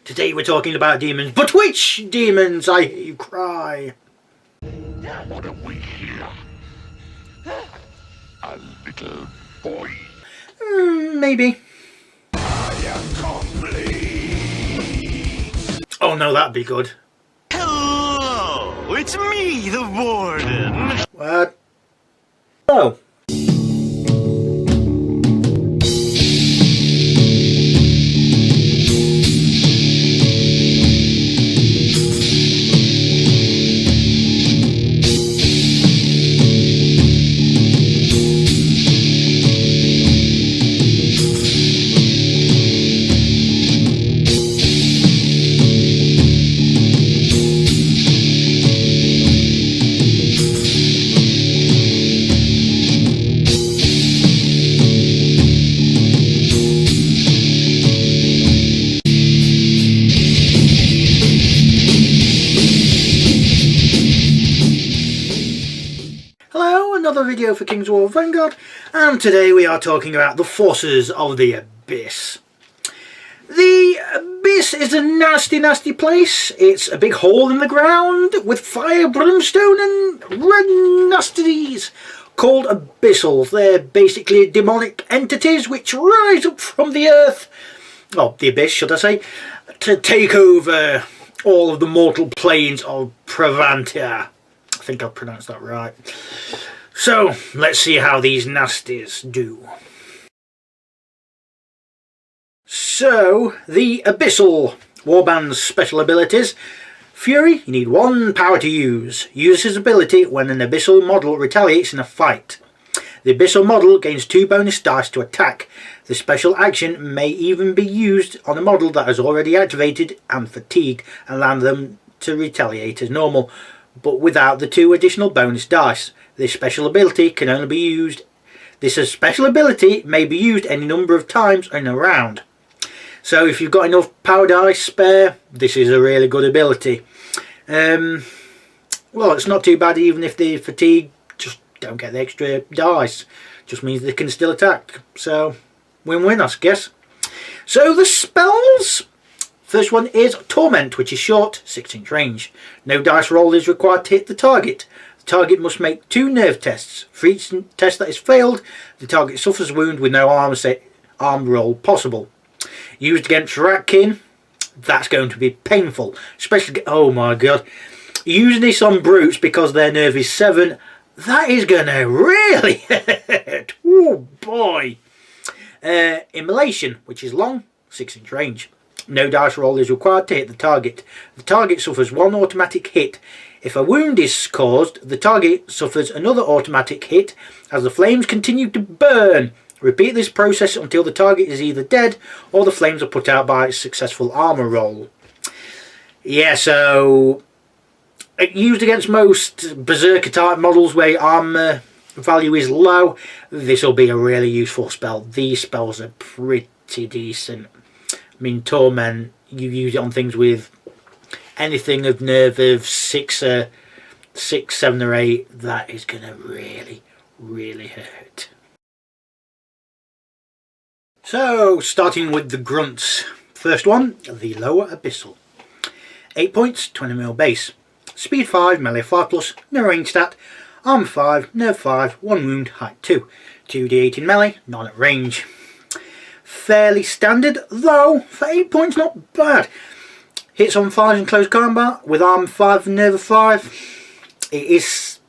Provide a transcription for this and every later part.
Today we're talking about demons, but which demons? I hear you cry. What have we here? A little boy. Maybe. I am complete. Oh no, that'd be good. Hello, it's me, the warden. What? Oh. Another video for King's War Vanguard, and today we are talking about the forces of the Abyss. The Abyss is a nasty place. It's a big hole in the ground with fire, brimstone and red nasties called abyssals. They're basically demonic entities which rise up from the earth, or the abyss should I say, to take over all of the mortal planes of Pravantia. I think I've pronounced that right. So, let's see how these nasties do. So, the Abyssal Warband's special abilities. Fury, you need 1 power to use. Use his ability when an Abyssal model retaliates in a fight. The Abyssal model gains 2 bonus dice to attack. The special action may even be used on a model that is already activated and fatigued, allowing them to retaliate as normal, but without the 2 additional bonus dice. This special ability can only be used. This special ability may be used any number of times in a round. So if you've got enough power dice spare, this is a really good ability. Well, it's not too bad even if they fatigue. Just don't get the extra dice. Just means they can still attack. So win-win, I guess. So the spells. First one is Torment, which is short, 6-inch range. No dice roll is required to hit the target. The target must make 2 nerve tests. For each test that is failed, the target suffers a wound with no arm roll possible. Used against Ratkin, that's going to be painful. Especially, oh my god. Using this on brutes because their nerve is 7, that is going to really hurt. Oh boy. Immolation, which is long, 6-inch range. No dice roll is required to hit the target. The target suffers 1 automatic hit. If a wound is caused, the target suffers another automatic hit as the flames continue to burn. Repeat this process until the target is either dead or the flames are put out by a successful armor roll. Yeah, so used against most Berserker type models where armor value is low, this will be a really useful spell. These spells are pretty decent. I mean, Torment, you use it on things with anything of nerve of 6, 7 or 8, that is going to really hurt. So, starting with the Grunts. First one, the Lower Abyssal. 8 points, 20mm base. Speed 5, melee 5+, no range stat. Armor 5, nerve 5, 1 wound, height 2. 2d8 in melee, none at range. Fairly standard, though for 8 points not bad. Hits on 5 in close combat with armor 5 and nerve 5. It is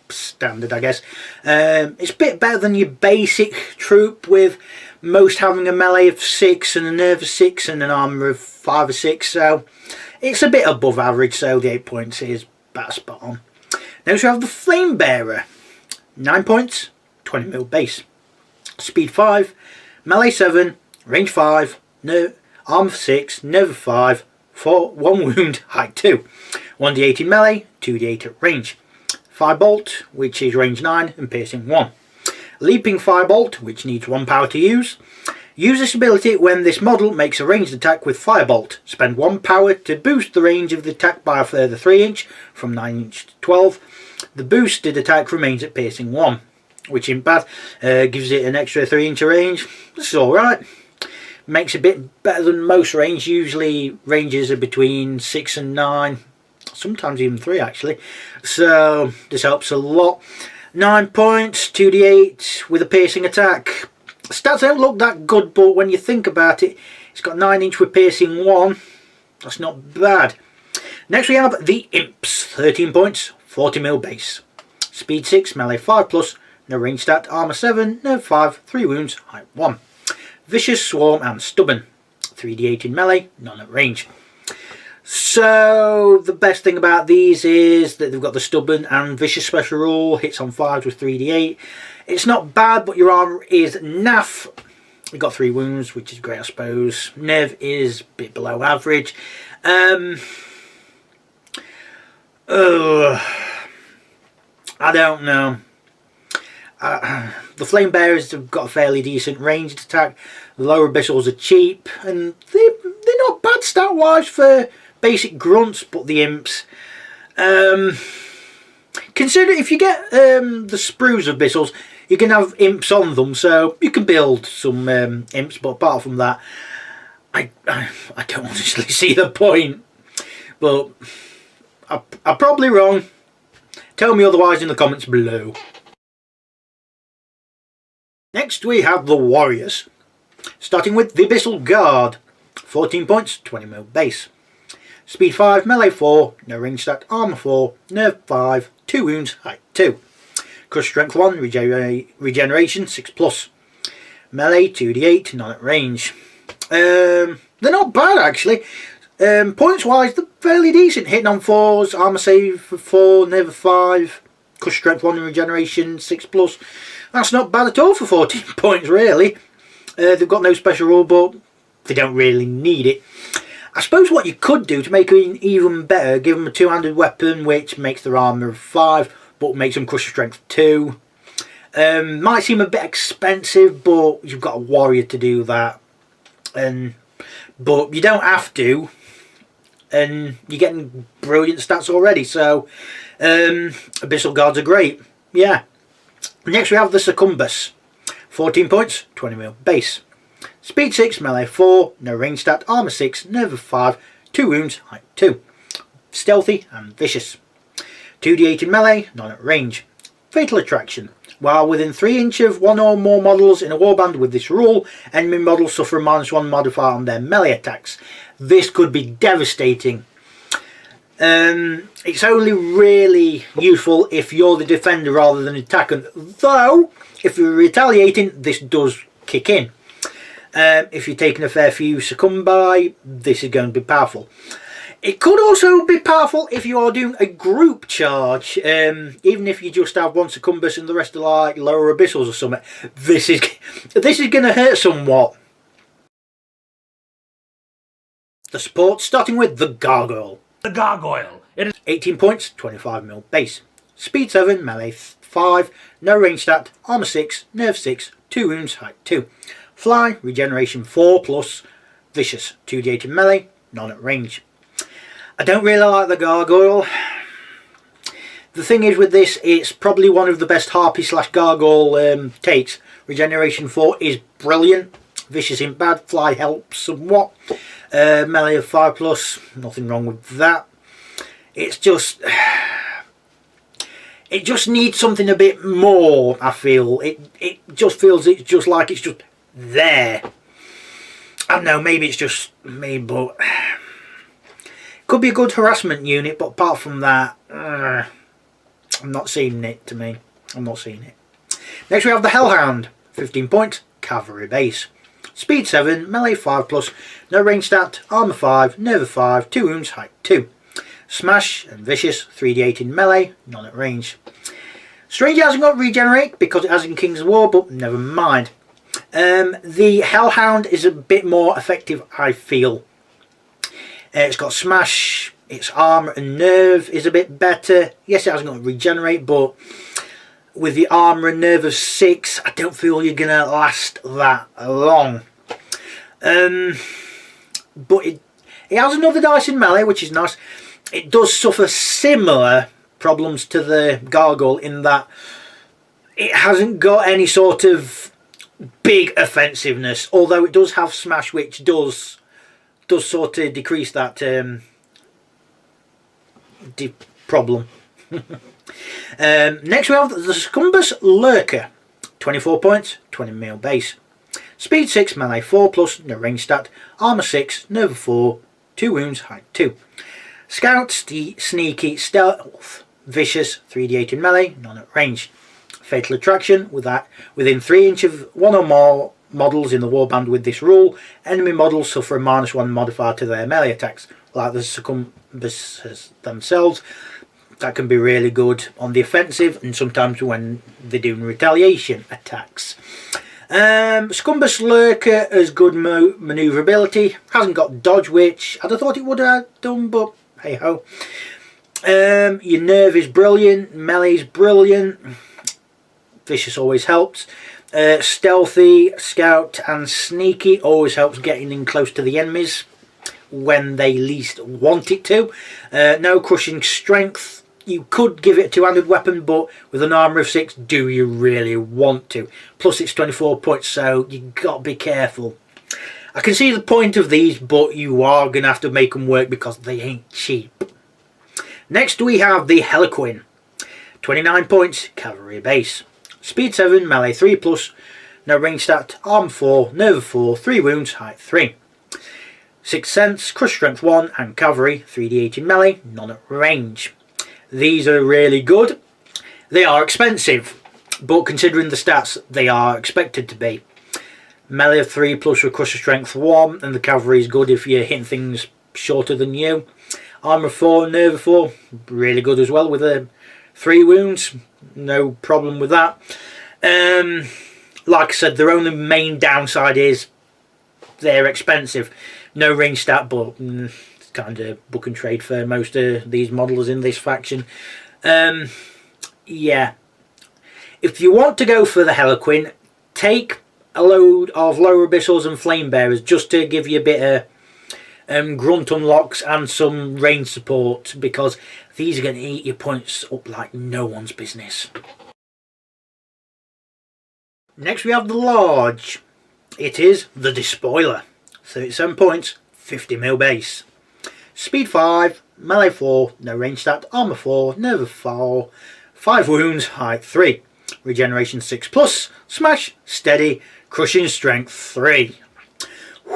standard, I guess. It's a bit better than your basic troop, with most having a melee of 6 and a nerve of 6 and an armor of 5 or 6. So it's a bit above average. So the 8 points is about spot on. Next we have the Flame Bearer. 9 points, 20mm base. Speed 5, melee 7, range 5, armor 6, nerve 5. 1 wound, height 2. 1d8 in melee, 2d8 at range. Firebolt, which is range 9 and piercing 1. Leaping Firebolt, which needs 1 power to use. Use this ability when this model makes a ranged attack with Firebolt. Spend 1 power to boost the range of the attack by a further 3-inch, from 9-inch to 12. The boosted attack remains at piercing 1, which isn't bad. Gives it an extra 3-inch range. This is alright. Makes a bit better than most range. Usually ranges are between 6 and 9, sometimes even 3 actually. So this helps a lot. 9 points, 2d8 with a piercing attack. Stats don't look that good, but when you think about it, it's got 9-inch with piercing 1. That's not bad. Next we have the Imps. 13 points, 40mm base. Speed 6, melee 5+, no range stat, armor 7, nerve 5, 3 wounds, height 1. Vicious, Swarm and Stubborn. 3d8 in melee, none at range. So the best thing about these is that they've got the Stubborn and Vicious special rule. Hits on 5s with 3d8. It's not bad, but your armor is naff. You've got 3 wounds, which is great I suppose. Nerve is a bit below average. I don't know. The Flame Bearers have got a fairly decent ranged attack. The lower abyssals are cheap, and they're not bad stat wise for basic grunts, but the Imps. Consider if you get the sprues abyssals, you can have Imps on them, so you can build some Imps, but apart from that, I don't honestly see the point. But I'm probably wrong. Tell me otherwise in the comments below. Next we have the Warriors, starting with the Abyssal Guard. 14 points, 20mm base. Speed 5, melee 4, no range stat, armor 4, nerve 5, 2 wounds, height 2. Crush strength 1, regeneration 6+. Melee 2d8, none at range. They're not bad actually. Points wise, they're fairly decent. Hitting on 4s, armor save for 4, nerve 5, crush strength 1 and regeneration 6+. That's not bad at all for 14 points really. They've got no special rule, but they don't really need it. I suppose what you could do to make it even better, give them a 2-handed weapon which makes their armor 5 but makes them crush strength 2. Might seem a bit expensive, but you've got a warrior to do that, but you don't have to, and you're getting brilliant stats already. So Abyssal Guards are great. Yeah. Next we have the Succumbus. 14 points, 20mm base. Speed 6, melee 4, no range stat, armor 6, nerve 5, 2 wounds, height 2. Stealthy and vicious. 2d8 in melee, none at range. Fatal Attraction. While within 3 inch of one or more models in a warband with this rule, enemy models suffer a -1 modifier on their melee attacks. This could be devastating. It's only really useful if you're the defender rather than attacker, though if you're retaliating this does kick in. If you're taking a fair few succumbi, this is going to be powerful. It could also be powerful if you are doing a group charge, even if you just have one Succumbus and the rest are like lower abyssals or something. This is going to hurt somewhat. The support, starting with the Gargoyle. The Gargoyle. It is 18 points, 25mm base. Speed 7, melee 5, no range stat, armor 6, nerve 6, 2 wounds, height 2. Fly, regeneration 4+, vicious, 2d8 in melee, none at range. I don't really like the Gargoyle. The thing is with this, it's probably one of the best Harpy / Gargoyle takes. Regeneration 4 is brilliant. Vicious ain't bad. Fly helps somewhat. Melee of 5+, nothing wrong with that. It's just... it just needs something a bit more, I feel. It just feels it's just like it's just there. I don't know, maybe it's just me, but... could be a good harassment unit, but apart from that, I'm not seeing it to me. I'm not seeing it. Next we have the Hellhound. 15 points, cavalry base. Speed 7, melee 5+, no range stat, armor 5, nerve 5, 2 wounds, height 2. Smash and vicious, 3d8 in melee, none at range. Stranger hasn't got regenerate because it has in King's War, but never mind. The Hellhound is a bit more effective, I feel. It's got smash, its armor and nerve is a bit better. Yes, it hasn't got regenerate, but with the armor and nerve of 6, I don't feel you're going to last that long. But it has another dice in melee, which is nice. It does suffer similar problems to the Gargoyle in that it hasn't got any sort of big offensiveness, although it does have smash, which does sort of decrease that problem. Next we have the Scumbus Lurker, 24 points, 20 mil base, speed 6, melee 4 plus, no range stat, armor 6, nerve 4, 2 wounds, height 2. Scout, sneaky, stealth, vicious, 3d8 in melee, none at range. Fatal attraction, with that within 3 inches of one or more models in the warband with this rule, enemy models suffer a -1 modifier to their melee attacks, like the Succumbus themselves. That can be really good on the offensive and sometimes when they're doing retaliation attacks. Scumbus Lurker has good manoeuvrability, hasn't got dodge, which I'd have thought it would have done, but hey ho. Your nerve is brilliant, melee is brilliant, vicious always helps. Stealthy, scout and sneaky always helps getting in close to the enemies when they least want it to. No crushing strength. You could give it a two-handed weapon, but with an armour of 6, do you really want to? Plus it's 24 points, so you got to be careful. I can see the point of these, but you are going to have to make them work because they ain't cheap. Next we have the Heliquin, 29 points, cavalry base, speed 7, melee 3 plus, no range stat, armor 4, nerve 4, 3 wounds, height 3. 6th sense, crush strength 1 and cavalry, 3d8 in melee, none at range. These are really good. They are expensive, but considering the stats, they are expected to be. Melee of 3 plus with crush strength 1, and the cavalry is good if you're hitting things shorter than you. Armor 4, nerve 4, really good as well with 3 wounds, no problem with that. Like I said, their only main downside is they're expensive. No range stat, but it's kind of book and trade for most of these models in this faction. Yeah. If you want to go for the Heliquin, take a load of lower abyssals and flame bearers just to give you a bit of grunt unlocks and some range support, because these are going to eat your points up like no one's business. Next we have the Large. It is the Despoiler, 37 points, 50 mil base, speed 5, melee 4, no range stat, armor 4, nerve 4, 5 wounds, height 3, regeneration 6 plus, smash, steady, crushing strength 3.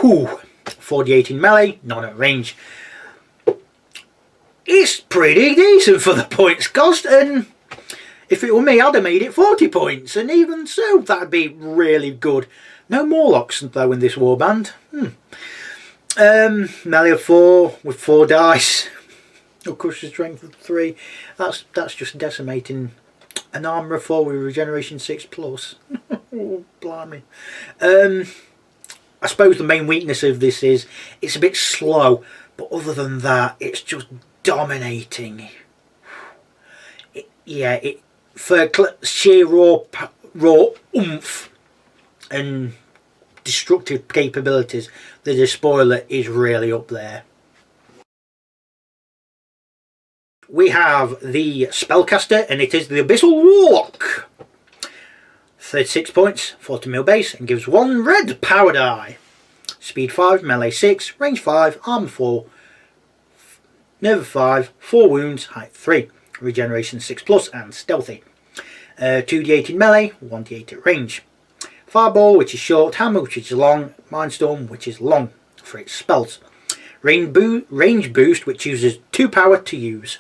Whew. 48 in melee, none at range. It's pretty decent for the points cost, and if it were me, I'd have made it 40 points, and even so, that'd be really good. No Morlocks though in this warband. Melee of 4 with 4 dice. No crushing strength of 3. That's just decimating. An armour of 4 with regeneration 6 plus. Oh, blimey. I suppose the main weakness of this is it's a bit slow, but other than that, it's just dominating. For sheer raw oomph and destructive capabilities, the Despoiler is really up there. We have the Spellcaster, and it is the Abyssal Warlock. 36 points, 40 mil base, and gives 1 red power die. Speed 5, melee 6, range 5, armor 4, nerve 5, 4 wounds, height 3, regeneration 6 plus, and stealthy. 2d8 in melee, 1d8 at range. Fireball, which is short, hammer, which is long, mindstorm, which is long for its spells. Range boost, which uses 2 power to use.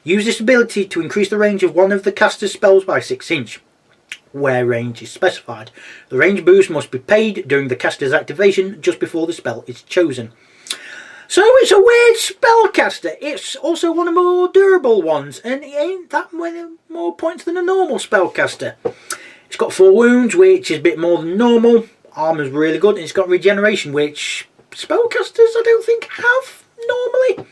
Use this ability to increase the range of one of the caster's spells by 6 inches, where range is specified. The range boost must be paid during the caster's activation just before the spell is chosen. So it's a weird spellcaster. It's also one of the more durable ones, and it ain't that many more points than a normal spellcaster. It's got 4 wounds, which is a bit more than normal. Armor's really good, and it's got regeneration, which spellcasters I don't think have normally.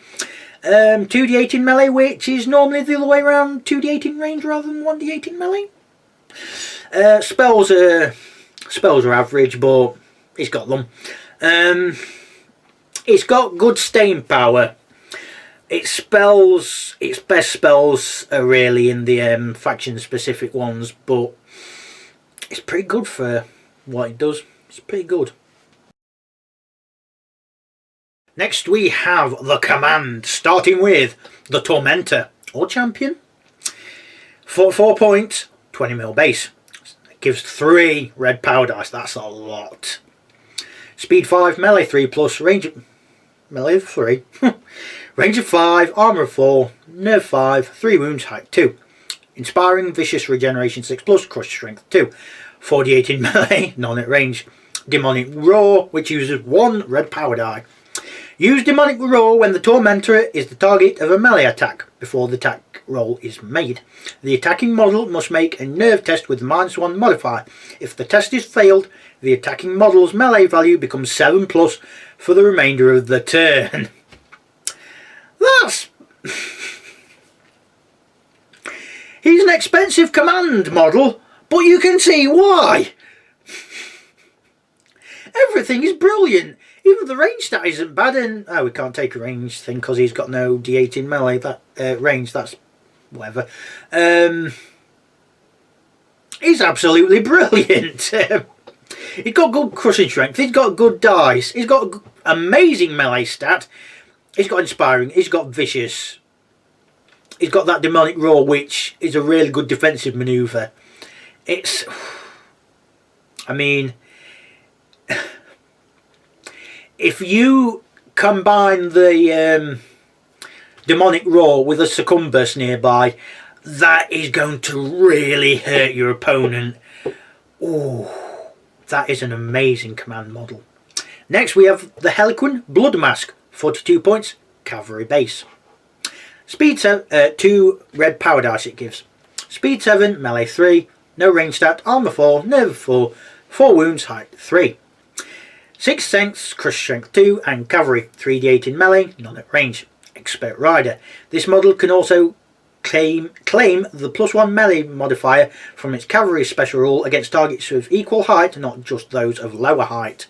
2d8 in melee, which is normally the other way around, 2d8 in range rather than 1d8 in melee. Spells are average, but it's got them. It's got good staying power. Its best spells are really in the faction specific ones, but it's pretty good for what it does. It's pretty good. Next we have the Command, starting with the Tormentor, or Champion. 44 points, 20mm base. It gives 3 red power dice, that's a lot. Speed 5, melee 3 plus, range of... melee of 3. Range of 5, armour of 4, nerve 5, 3 wounds, height 2. Inspiring, vicious, regeneration 6 plus, crush strength 2. 48 in melee, none at range. Demonic Roar, which uses 1 red power die. Use Demonic Roar when the Tormentor is the target of a melee attack before the attack roll is made. The attacking model must make a nerve test with the -1 modifier. If the test is failed, the attacking model's melee value becomes 7 plus for the remainder of the turn. That's... He's an expensive Command model, but you can see why. Everything is brilliant. Even the range stat isn't bad, and we can't take a range thing because he's got no D8 in melee. That range, that's whatever. He's absolutely brilliant. He's got good crushing strength. He's got good dice. He's got amazing melee stat. He's got inspiring. He's got vicious. He's got that demonic roar, which is a really good defensive maneuver. It's, I mean, if you combine the demonic roar with a succumbus nearby, that is going to really hurt your opponent. Ooh, that is an amazing Command model. Next we have the Harlequin Blood Mask, 42 points, cavalry base. Speed 2 red power dice it gives. Speed 7, melee 3, no range stat, armor 4, nerve 4, 4 wounds, height 3. 6 strength, crush strength 2, and cavalry, 3d8 in melee, none at range. Expert rider. This model can also claim the +1 melee modifier from its cavalry special rule against targets of equal height, not just those of lower height.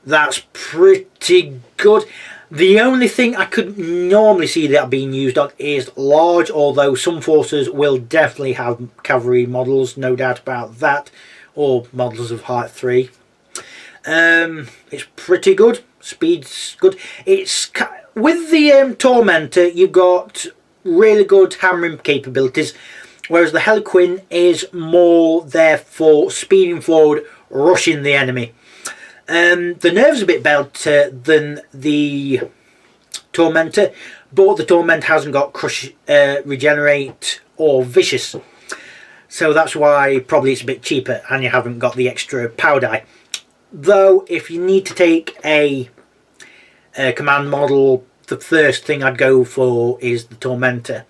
That's pretty good. The only thing I could normally see that being used on is large, although some forces will definitely have cavalry models, no doubt about that, or models of height 3. It's pretty good. Speed's good. It's with the Tormentor, you've got really good hammering capabilities, whereas the Harlequin is more there for speeding forward, rushing the enemy. The nerve's a bit better than the Tormentor, but the Tormentor hasn't got crush, regenerate, or vicious, so that's why probably it's a bit cheaper, and you haven't got the extra power die. Though if you need to take a Command model, the first thing I'd go for is the Tormentor.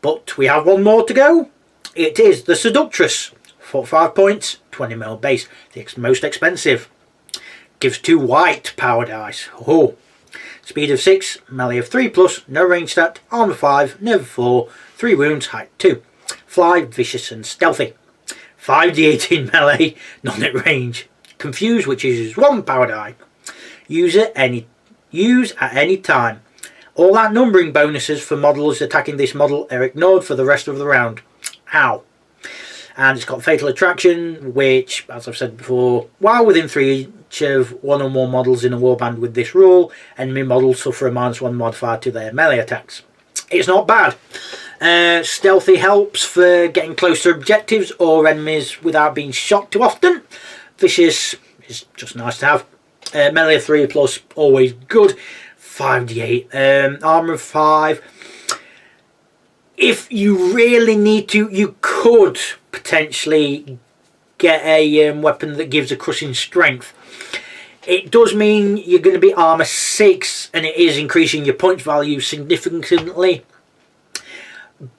But we have one more to go. It is the Seductress, 45 points, 20mm base, the most expensive. Gives 2 white power dice. Oh. Speed of 6, melee of 3 plus, no range stat, armor 5, nerve 4, 3 wounds, height 2. Fly, vicious and stealthy. 5d8 in melee, none at range. Confuse, which uses 1 power die. Use at any time. All outnumbering bonuses for models attacking this model are ignored for the rest of the round. Ow. And it's got Fatal Attraction, which, as I've said before, while within 3 each of 1 or more models in a warband with this rule, enemy models suffer a -1 modifier to their melee attacks. It's not bad. Stealthy helps for getting close to objectives or enemies without being shot too often. Vicious is just nice to have. Melee 3 plus, always good. 5d8. Armor 5. If you really need to, you could potentially get a weapon that gives a crushing strength. It does mean you're going to be armor 6, and it is increasing your point value significantly.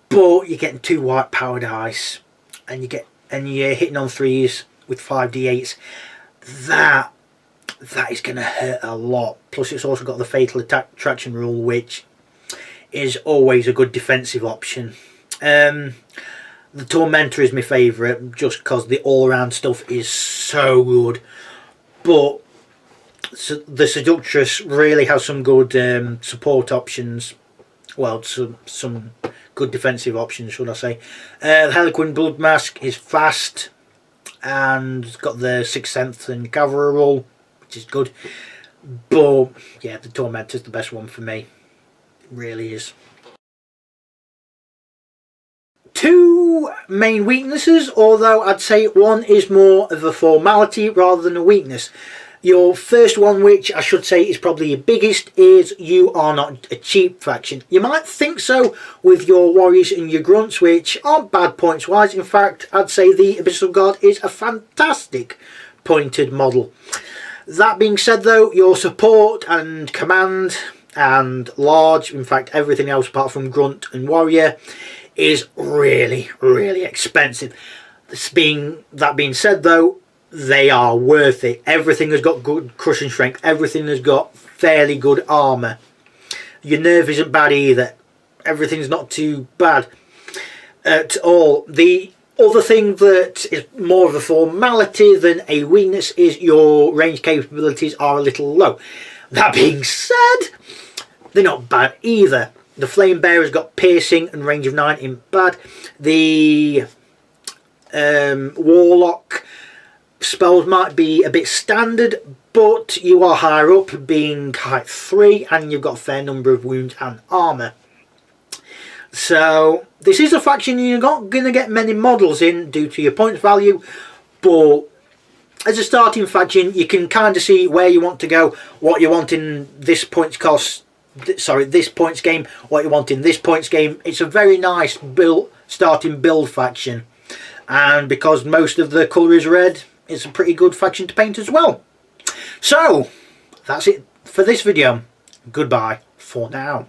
But you're getting 2 white power dice, and you're hitting on 3s with 5d8s. That is going to hurt a lot. Plus, it's also got the Fatal Attraction rule, which is always a good defensive option. The Tormentor is my favourite, just because the all-round stuff is so good. But the Seductress really has some good support options. Well, some good defensive options, should I say. The Harlequin Blood Mask is fast, and it's got the 6th Sense and Cavalry roll, which is good. But yeah, the Tormentor's the best one for me. It really is. Two main weaknesses, although I'd say one is more of a formality rather than a weakness. Your first one, which I should say is probably your biggest, is you are not a cheap faction. You might think so with your Warriors and your Grunts, which aren't bad points wise. In fact, I'd say the Abyssal Guard is a fantastic pointed model. That being said though, your support and command and large, in fact everything else apart from Grunt and Warrior, is really, really expensive. That being said though, they are worth it. Everything has got good crushing strength. Everything has got fairly good armour. Your nerve isn't bad either. Everything's not too bad at all. The other thing that is more of a formality than a weakness is your range capabilities are a little low. That being said, they're not bad either. The Flame Bearer's got piercing and range of 9 in bad. The Warlock spells might be a bit standard, but you are higher up, being height 3, and you've got a fair number of wounds and armour. So this is a faction you're not going to get many models in due to your points value, but as a starting faction you can kind of see where you want to go, what you want in this points game, what you want in this points game. It's a very nice starting build faction, and because most of the colour is red, it's a pretty good faction to paint as well. So that's it for this video. Goodbye for now.